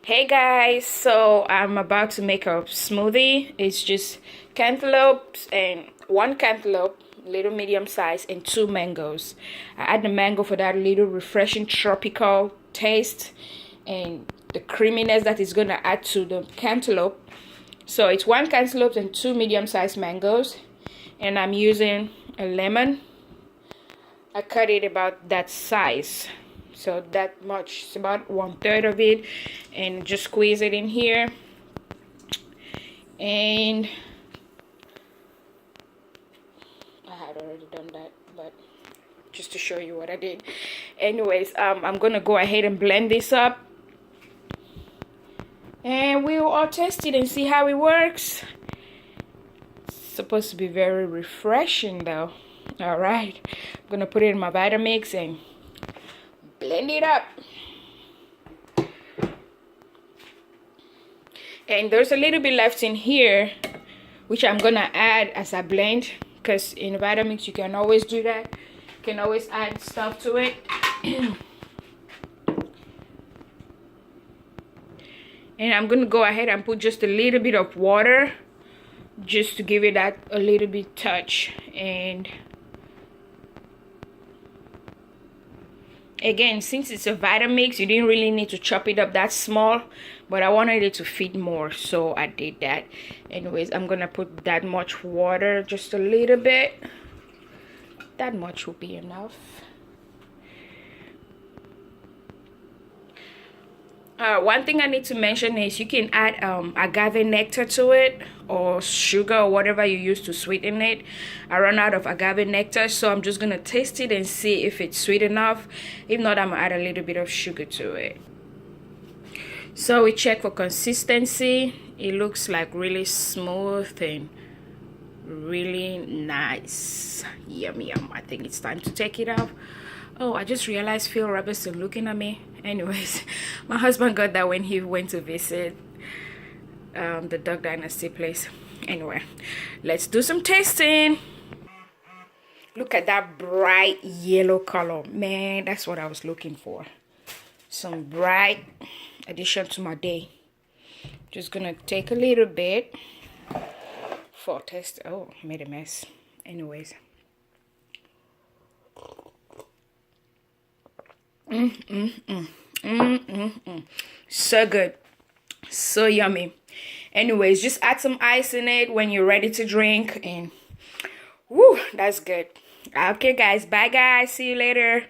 Hey guys, so I'm about to make a smoothie. It's just cantaloupes and one cantaloupe, little medium size, and two mangoes. I add the mango for that little refreshing tropical taste and the creaminess that is gonna add to the cantaloupe. So it's one cantaloupe and two medium sized mangoes, and I'm using a lemon. I cut it about that size, so that much. It's about 1/3 of it, and just squeeze it in here. And I had already done that, but just to show you what I did. Anyways, I'm gonna go ahead and blend this up, and we'll all test it and see how it works. It's supposed to be very refreshing though. All right, I'm gonna put it in my Vitamix and blend it up. And there's a little bit left in here, which I'm gonna add as I blend, because in Vitamix you can always do that. You can always add stuff to it. And I'm gonna go ahead and put just a little bit of water, just to give it that a little bit touch. And again, since it's a Vitamix, you didn't really need to chop it up that small, but I wanted it to fit more, so I did that. Anyways, I'm gonna put that much water, just a little bit. That much will be enough. One thing I need to mention is you can add agave nectar to it, or sugar, or whatever you use to sweeten it. I run out of agave nectar, so I'm just gonna taste it and see if it's sweet enough. If not, I'm gonna add a little bit of sugar to it. So we check for consistency. It looks like really smooth and really nice. Yum yum. I think it's time to take it out. Oh, I just realized Phil Robertson looking at me. Anyways, my husband got that when he went to visit the Duck Dynasty place. Anyway, let's do some tasting. Look at that bright yellow color. Man, that's what I was looking for. Some bright addition to my day. Just gonna take a little bit for taste. Oh, made a mess. Anyways. So good, so yummy. Anyways, just add some ice in it when you're ready to drink, and woo, that's good. Okay guys, bye guys, see you later.